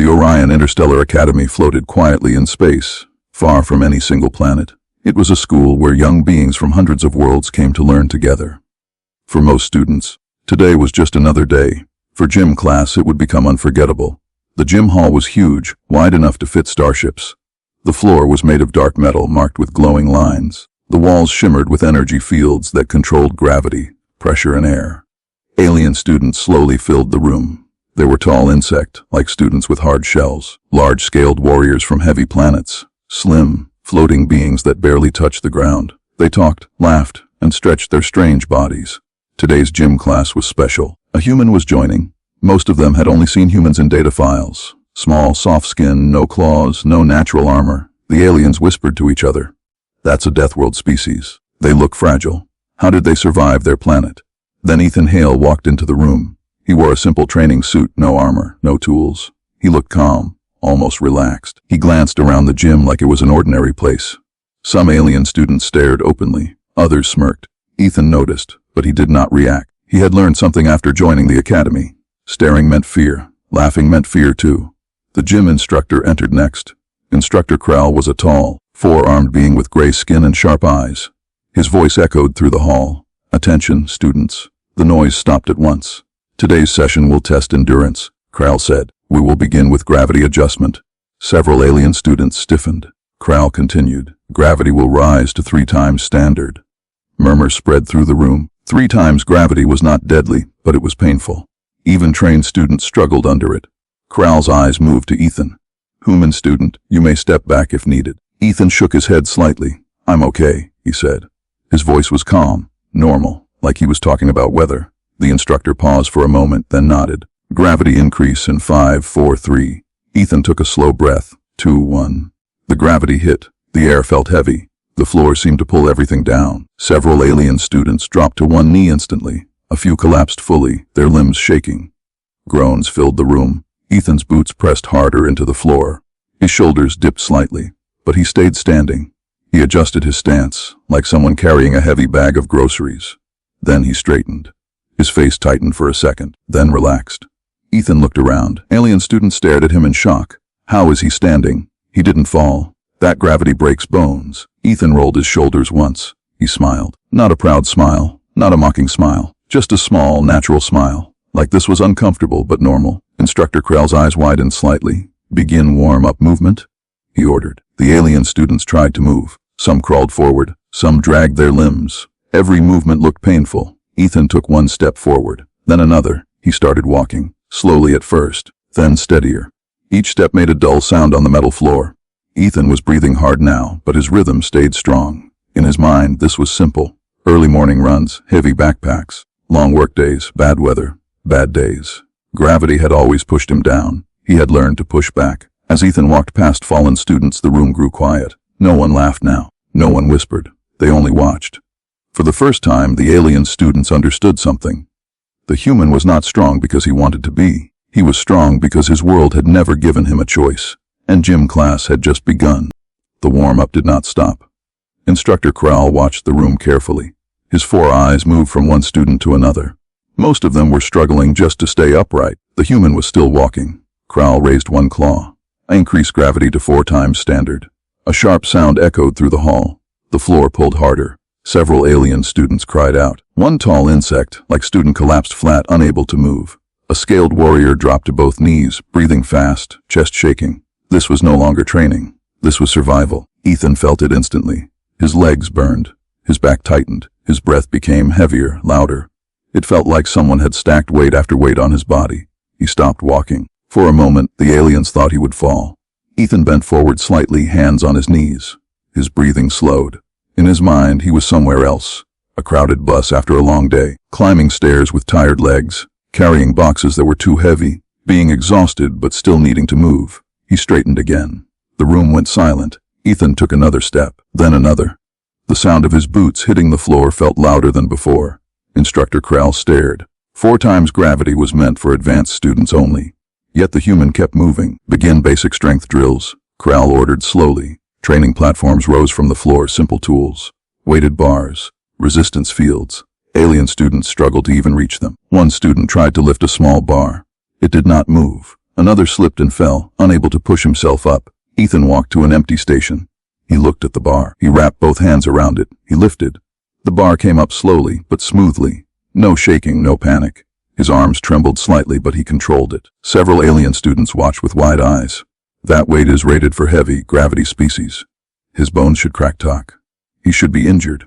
The Orion Interstellar Academy floated quietly in space, far from any single planet. It was a school where young beings from hundreds of worlds came to learn together. For most students, today was just another day. For gym class, it would become unforgettable. The gym hall was huge, wide enough to fit starships. The floor was made of dark metal marked with glowing lines. The walls shimmered with energy fields that controlled gravity, pressure, and air. Alien students slowly filled the room. They were tall insect-like students with hard shells, large-scaled warriors from heavy planets, slim, floating beings that barely touched the ground. They talked, laughed, and stretched their strange bodies. Today's gym class was special. A human was joining. Most of them had only seen humans in data files. Small, soft skin, no claws, no natural armor. The aliens whispered to each other. "That's a Deathworld species. They look fragile. How did they survive their planet?" Then Ethan Hale walked into the room. He wore a simple training suit, no armor, no tools. He looked calm, almost relaxed. He glanced around the gym like it was an ordinary place. Some alien students stared openly. Others smirked. Ethan noticed, but he did not react. He had learned something after joining the academy. Staring meant fear. Laughing meant fear too. The gym instructor entered next. Instructor Krell was a tall, four-armed being with gray skin and sharp eyes. His voice echoed through the hall. "Attention, students." The noise stopped at once. "Today's session will test endurance," Krell said. "We will begin with gravity adjustment." Several alien students stiffened. Krell continued. "Gravity will rise to 3 times standard." Murmurs spread through the room. 3 times gravity was not deadly, but it was painful. Even trained students struggled under it. Krell's eyes moved to Ethan. "Human student, you may step back if needed." Ethan shook his head slightly. "I'm okay," he said. His voice was calm, normal, like he was talking about weather. The instructor paused for a moment, then nodded. "Gravity increase in 5, 4, 3. Ethan took a slow breath. 2, 1. The gravity hit. The air felt heavy. The floor seemed to pull everything down. Several alien students dropped to one knee instantly. A few collapsed fully, their limbs shaking. Groans filled the room. Ethan's boots pressed harder into the floor. His shoulders dipped slightly, but he stayed standing. He adjusted his stance, like someone carrying a heavy bag of groceries. Then he straightened. His face tightened for a second, then relaxed. Ethan looked around. Alien students stared at him in shock. How is he standing? He didn't fall. That gravity breaks bones. Ethan rolled his shoulders once. He smiled. Not a proud smile, not a mocking smile, just a small, natural smile. Like this was uncomfortable but normal. Instructor Krell's eyes widened slightly. "Begin warm-up movement," he ordered. The alien students tried to move. Some crawled forward, some dragged their limbs. Every movement looked painful. Ethan took one step forward, then another. He started walking, slowly at first, then steadier. Each step made a dull sound on the metal floor. Ethan was breathing hard now, but his rhythm stayed strong. In his mind, this was simple. Early morning runs, heavy backpacks, long work days, bad weather, bad days. Gravity had always pushed him down. He had learned to push back. As Ethan walked past fallen students, the room grew quiet. No one laughed now. No one whispered. They only watched. For the first time, the alien students understood something. The human was not strong because he wanted to be. He was strong because his world had never given him a choice. And gym class had just begun. The warm-up did not stop. Instructor Krell watched the room carefully. His 4 eyes moved from one student to another. Most of them were struggling just to stay upright. The human was still walking. Krell raised one claw. "I increased gravity to 4 times standard." A sharp sound echoed through the hall. The floor pulled harder. Several alien students cried out. One tall insect-like student collapsed flat, unable to move. A scaled warrior dropped to both knees, breathing fast, chest shaking. This was no longer training. This was survival. Ethan felt it instantly. His legs burned. His back tightened. His breath became heavier, louder. It felt like someone had stacked weight after weight on his body. He stopped walking. For a moment, the aliens thought he would fall. Ethan bent forward slightly, hands on his knees. His breathing slowed. In his mind, he was somewhere else. A crowded bus after a long day, climbing stairs with tired legs, carrying boxes that were too heavy, being exhausted but still needing to move. He straightened again. The room went silent. Ethan took another step, then another. The sound of his boots hitting the floor felt louder than before. Instructor Krell stared. 4 times gravity was meant for advanced students only. Yet the human kept moving. "Begin basic strength drills," Krell ordered slowly. Training platforms rose from the floor, simple tools. Weighted bars, resistance fields. Alien students struggled to even reach them. One student tried to lift a small bar. It did not move. Another slipped and fell, unable to push himself up. Ethan walked to an empty station. He looked at the bar. He wrapped both hands around it. He lifted. The bar came up slowly, but smoothly. No shaking, no panic. His arms trembled slightly, but he controlled it. Several alien students watched with wide eyes. That weight is rated for heavy, gravity species. His bones should crack talk. He should be injured.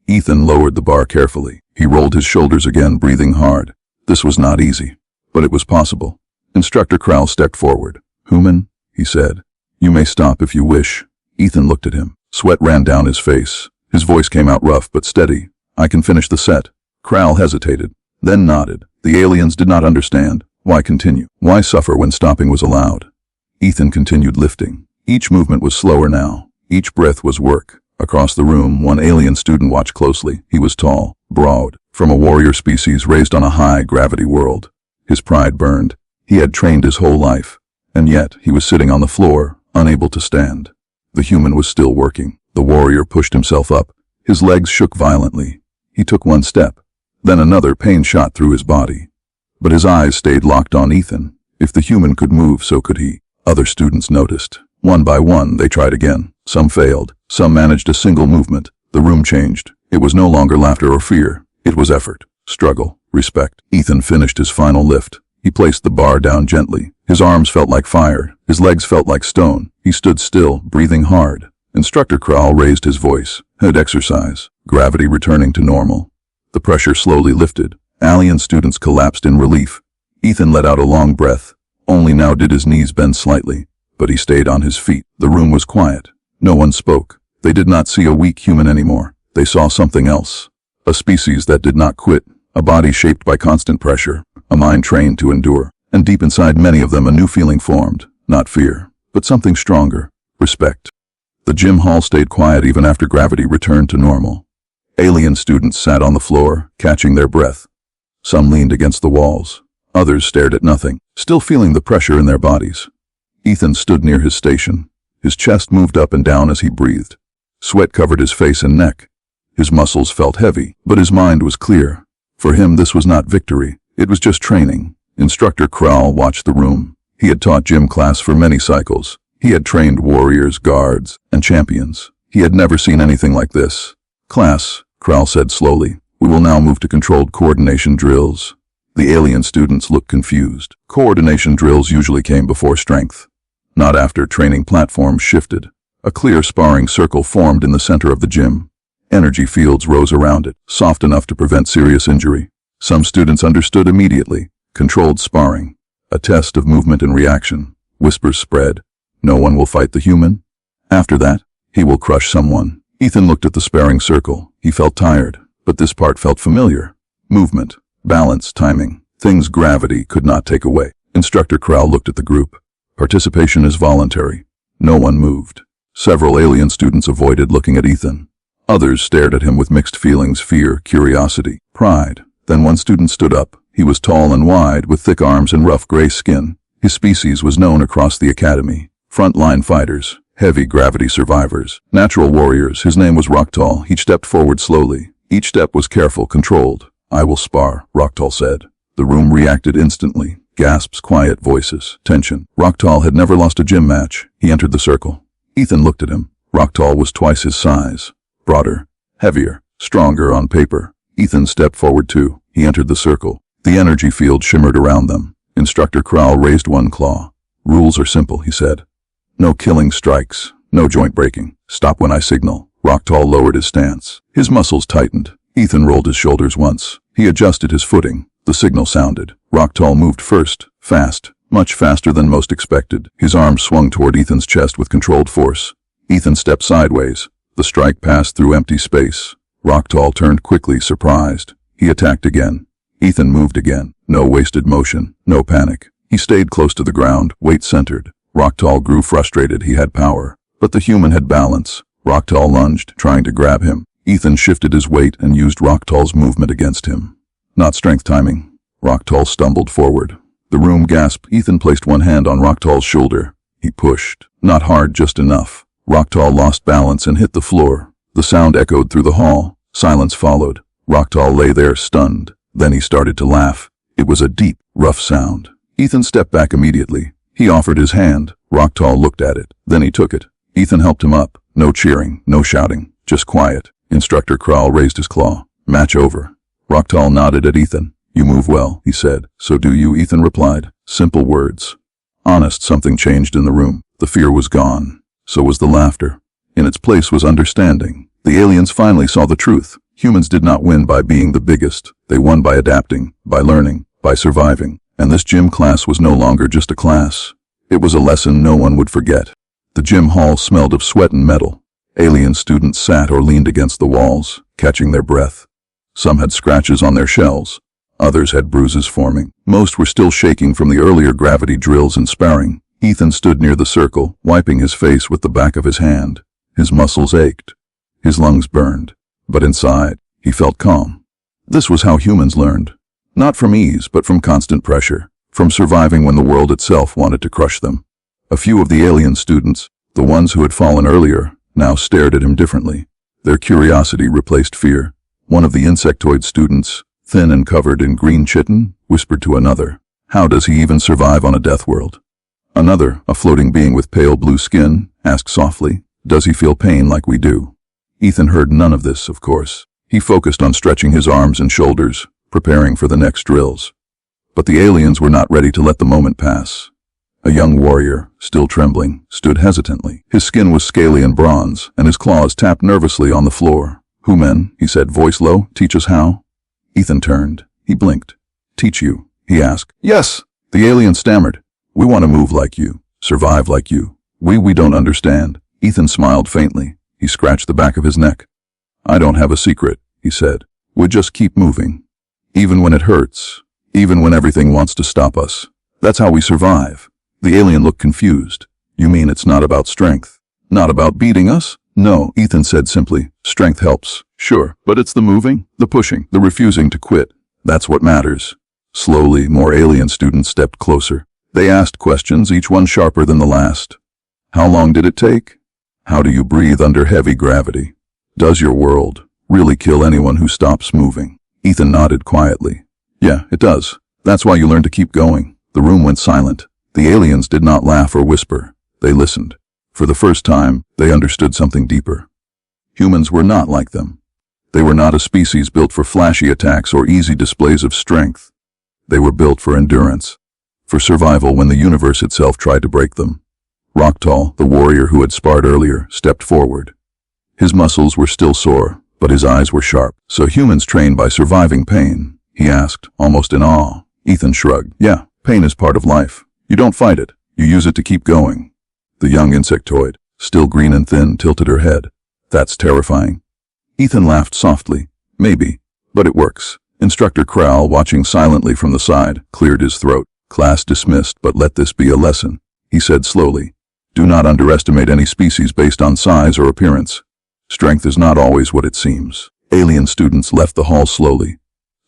Ethan lowered the bar carefully. He rolled his shoulders again, breathing hard. This was not easy, but it was possible. Instructor Krall stepped forward. "Human," he said, "you may stop if you wish." Ethan looked at him. Sweat ran down his face. His voice came out rough but steady. "I can finish the set." Krall hesitated, then nodded. The aliens did not understand. Why continue? Why suffer when stopping was allowed? Ethan continued lifting. Each movement was slower now. Each breath was work. Across the room, one alien student watched closely. He was tall, broad, from a warrior species raised on a high-gravity world. His pride burned. He had trained his whole life, and yet he was sitting on the floor, unable to stand. The human was still working. The warrior pushed himself up. His legs shook violently. He took one step. Then another. Pain shot through his body. But his eyes stayed locked on Ethan. If the human could move, so could he. Other students noticed. One by one, they tried again. Some failed. Some managed a single movement. The room changed. It was no longer laughter or fear. It was effort, struggle, respect. Ethan finished his final lift. He placed the bar down gently. His arms felt like fire. His legs felt like stone. He stood still, breathing hard. Instructor Krall raised his voice. "Head exercise. Gravity returning to normal." The pressure slowly lifted. Alien students collapsed in relief. Ethan let out a long breath. Only now did his knees bend slightly, but he stayed on his feet. The room was quiet. No one spoke. They did not see a weak human anymore. They saw something else. A species that did not quit. A body shaped by constant pressure. A mind trained to endure. And deep inside many of them a new feeling formed. Not fear, but something stronger. Respect. The gym hall stayed quiet even after gravity returned to normal. Alien students sat on the floor, catching their breath. Some leaned against the walls. Others stared at nothing, still feeling the pressure in their bodies. Ethan stood near his station. His chest moved up and down as he breathed. Sweat covered his face and neck. His muscles felt heavy, but his mind was clear. For him, this was not victory. It was just training. Instructor Krall watched the room. He had taught gym class for many cycles. He had trained warriors, guards, and champions. He had never seen anything like this. "Class," Krall said slowly, "we will now move to controlled coordination drills." The alien students looked confused. Coordination drills usually came before strength. Not after. Training platforms shifted. A clear sparring circle formed in the center of the gym. Energy fields rose around it, soft enough to prevent serious injury. Some students understood immediately. Controlled sparring. A test of movement and reaction. Whispers spread. "No one will fight the human. After that, he will crush someone." Ethan looked at the sparring circle. He felt tired, but this part felt familiar. Movement, balance, timing. Things gravity could not take away. Instructor Krall looked at the group. Participation is voluntary. No one moved. Several alien students avoided looking at Ethan. Others stared at him with mixed feelings: fear, curiosity, pride. Then one student stood up. He was tall and wide, with thick arms and rough gray skin. His species was known across the academy. Frontline fighters, heavy gravity survivors, natural warriors. His name was Roktal. He stepped forward slowly. Each step was careful, controlled. "I will spar," Roktal said. The room reacted instantly. Gasps, quiet voices, tension. Roktal had never lost a gym match. He entered the circle. Ethan looked at him. Roktal was twice his size. Broader, heavier, stronger on paper. Ethan stepped forward too. He entered the circle. The energy field shimmered around them. Instructor Krall raised one claw. "Rules are simple," he said. "No killing strikes. No joint breaking. Stop when I signal." Roktal lowered his stance. His muscles tightened. Ethan rolled his shoulders once. He adjusted his footing. The signal sounded. Roktal moved first, fast, much faster than most expected. His arm swung toward Ethan's chest with controlled force. Ethan stepped sideways. The strike passed through empty space. Roktal turned quickly, surprised. He attacked again. Ethan moved again. No wasted motion, no panic. He stayed close to the ground, weight centered. Roktal grew frustrated. He had power, but the human had balance. Roktal lunged, trying to grab him. Ethan shifted his weight and used Roktal's movement against him. Not strength timing. Roktal stumbled forward. The room gasped. Ethan placed one hand on Roktal's shoulder. He pushed. Not hard, just enough. Roktal lost balance and hit the floor. The sound echoed through the hall. Silence followed. Roktal lay there, stunned. Then he started to laugh. It was a deep, rough sound. Ethan stepped back immediately. He offered his hand. Rocktall looked at it. Then he took it. Ethan helped him up. No cheering, no shouting, just quiet. Instructor Krall raised his claw. Match over. Rocktall nodded at Ethan. You move well, he said. So do you, Ethan replied. Simple words. Honest, something changed in the room. The fear was gone. So was the laughter. In its place was understanding. The aliens finally saw the truth. Humans did not win by being the biggest. They won by adapting, by learning, by surviving. And this gym class was no longer just a class. It was a lesson no one would forget. The gym hall smelled of sweat and metal. Alien students sat or leaned against the walls, catching their breath. Some had scratches on their shells. Others had bruises forming. Most were still shaking from the earlier gravity drills and sparring. Ethan stood near the circle, wiping his face with the back of his hand. His muscles ached. His lungs burned. But inside, he felt calm. This was how humans learned. Not from ease, but from constant pressure. From surviving when the world itself wanted to crush them. A few of the alien students, the ones who had fallen earlier, now stared at him differently. Their curiosity replaced fear. One of the insectoid students, thin and covered in green chitin, whispered to another, "How does he even survive on a death world?" Another, a floating being with pale blue skin, asked softly, "Does he feel pain like we do?" Ethan heard none of this, of course. He focused on stretching his arms and shoulders, preparing for the next drills. But the aliens were not ready to let the moment pass. A young warrior, still trembling, stood hesitantly. His skin was scaly and bronze, and his claws tapped nervously on the floor. "Human," he said, voice low, "teach us how?" Ethan turned. He blinked. "Teach you?" he asked. "Yes," the alien stammered. "We want to move like you, survive like you. We don't understand." Ethan smiled faintly. He scratched the back of his neck. "I don't have a secret," he said. "We just keep moving. Even when it hurts. Even when everything wants to stop us. That's how we survive." The alien looked confused. "You mean it's not about strength? Not about beating us?" "No," Ethan said simply. "Strength helps, sure, but it's the moving, the pushing, the refusing to quit. That's what matters." Slowly, more alien students stepped closer. They asked questions, each one sharper than the last. How long did it take? How do you breathe under heavy gravity? Does your world really kill anyone who stops moving? Ethan nodded quietly. "Yeah, it does. That's why you learn to keep going." The room went silent. The aliens did not laugh or whisper. They listened. For the first time, they understood something deeper. Humans were not like them. They were not a species built for flashy attacks or easy displays of strength. They were built for endurance, for survival when the universe itself tried to break them. Rocktall, the warrior who had sparred earlier, stepped forward. His muscles were still sore, but his eyes were sharp. "So humans train by surviving pain?" he asked, almost in awe. Ethan shrugged. "Yeah, pain is part of life. You don't fight it. You use it to keep going." The young insectoid, still green and thin, tilted her head. "That's terrifying." Ethan laughed softly. "Maybe, but it works." Instructor Krall, watching silently from the side, cleared his throat. "Class dismissed, but let this be a lesson," he said slowly. "Do not underestimate any species based on size or appearance. Strength is not always what it seems." Alien students left the hall slowly.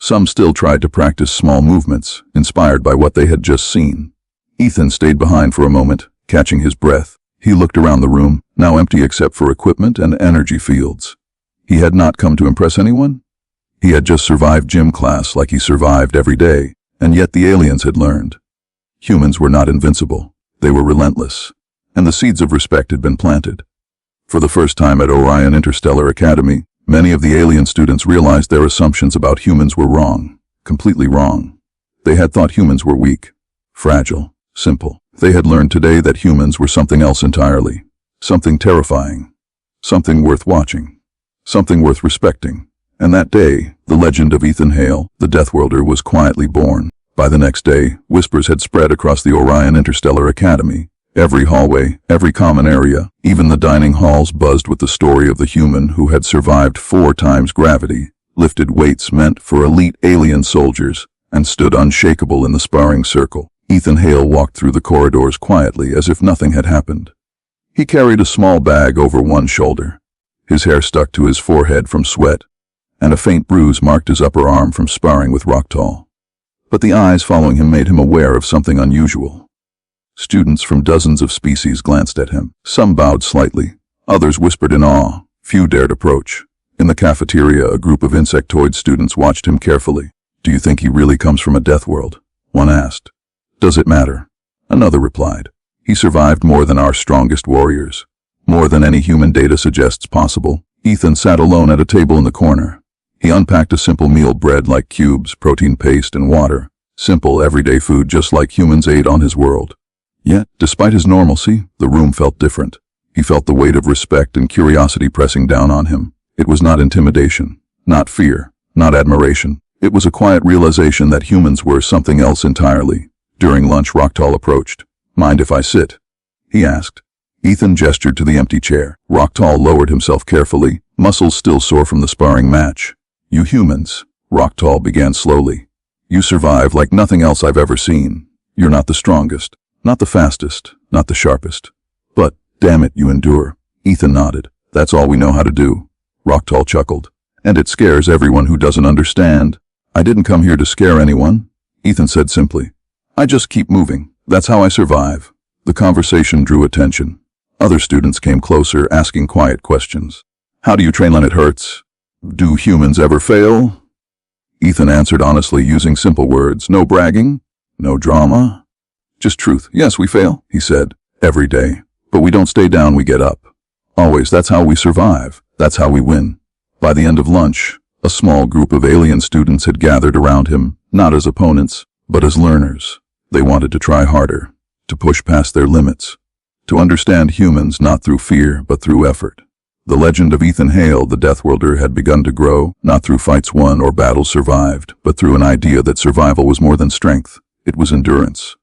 Some still tried to practice small movements, inspired by what they had just seen. Ethan stayed behind for a moment, catching his breath. He looked around the room, now empty except for equipment and energy fields. He had not come to impress anyone. He had just survived gym class like he survived every day, and yet the aliens had learned. Humans were not invincible. They were relentless, and the seeds of respect had been planted. For the first time at Orion Interstellar Academy, many of the alien students realized their assumptions about humans were wrong, completely wrong. They had thought humans were weak, fragile, simple. They had learned today that humans were something else entirely, something terrifying, something worth watching, something worth respecting. And that day, the legend of Ethan Hale, the Deathworlder, was quietly born. By the next day, whispers had spread across the Orion Interstellar Academy. Every hallway, every common area, even the dining halls buzzed with the story of the human who had survived 4 times gravity, lifted weights meant for elite alien soldiers, and stood unshakable in the sparring circle. Ethan Hale walked through the corridors quietly as if nothing had happened. He carried a small bag over one shoulder. His hair stuck to his forehead from sweat, and a faint bruise marked his upper arm from sparring with Rocktall. But the eyes following him made him aware of something unusual. Students from dozens of species glanced at him. Some bowed slightly. Others whispered in awe. Few dared approach. In the cafeteria, a group of insectoid students watched him carefully. "Do you think he really comes from a death world?" one asked. Does it matter? Another replied. He survived more than our strongest warriors. More than any human data suggests possible. Ethan sat alone at a table in the corner. He unpacked a simple meal, bread like cubes, protein paste, and water. Simple, everyday food just like humans ate on his world. Yet, despite his normalcy, the room felt different. He felt the weight of respect and curiosity pressing down on him. It was not intimidation, not fear, not admiration. It was a quiet realization that humans were something else entirely. During lunch, Rocktal approached. "Mind if I sit?" he asked. Ethan gestured to the empty chair. Rocktal lowered himself carefully, muscles still sore from the sparring match. "You humans," Rocktal began slowly. "You survive like nothing else I've ever seen. You're not the strongest, not the fastest, not the sharpest. But, damn it, you endure." Ethan nodded. "That's all we know how to do." Rocktal chuckled. "And it scares everyone who doesn't understand." "I didn't come here to scare anyone," Ethan said simply. "I just keep moving. That's how I survive." The conversation drew attention. Other students came closer, asking quiet questions. "How do you train when it hurts? Do humans ever fail?" Ethan answered honestly, using simple words. "No bragging, no drama. Just truth. Yes, we fail," he said. "Every day. But we don't stay down, we get up. Always. That's how we survive. That's how we win." By the end of lunch, a small group of alien students had gathered around him, not as opponents, but as learners. They wanted to try harder, to push past their limits, to understand humans not through fear but through effort. The legend of Ethan Hale, the Deathworlder, had begun to grow, not through fights won or battles survived, but through an idea that survival was more than strength. It was endurance,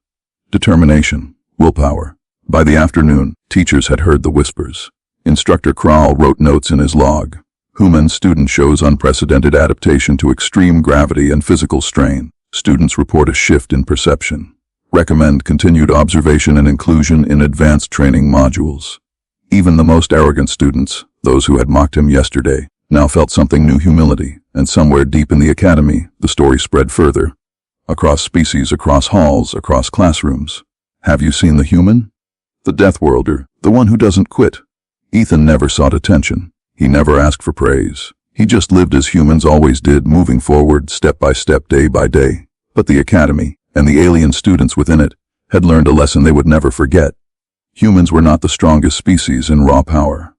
determination, willpower. By the afternoon, teachers had heard the whispers. Instructor Kral wrote notes in his log. Human student shows unprecedented adaptation to extreme gravity and physical strain. Students report a shift in perception. Recommend continued observation and inclusion in advanced training modules. Even the most arrogant students, those who had mocked him yesterday, now felt something new: humility. And somewhere deep in the academy, the story spread further. Across species, across halls, across classrooms. Have you seen the human? The Deathworlder, the one who doesn't quit. Ethan never sought attention. He never asked for praise. He just lived as humans always did, moving forward, step by step, day by day. But the academy, and the alien students within it, had learned a lesson they would never forget. Humans were not the strongest species in raw power.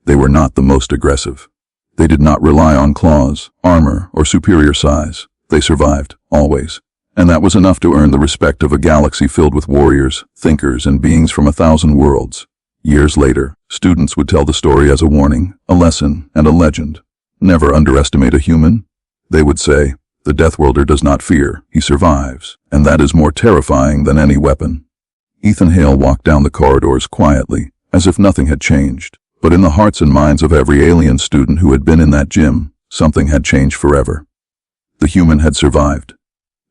They were not the most aggressive. They did not rely on claws, armor, or superior size. They survived, always. And that was enough to earn the respect of a galaxy filled with warriors, thinkers, and beings from 1,000 worlds. Years later, students would tell the story as a warning, a lesson, and a legend. Never underestimate a human. They would say, "The Deathworlder does not fear, he survives, and that is more terrifying than any weapon." Ethan Hale walked down the corridors quietly, as if nothing had changed. But in the hearts and minds of every alien student who had been in that gym, something had changed forever. The human had survived.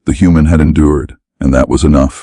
The human had endured, and that was enough.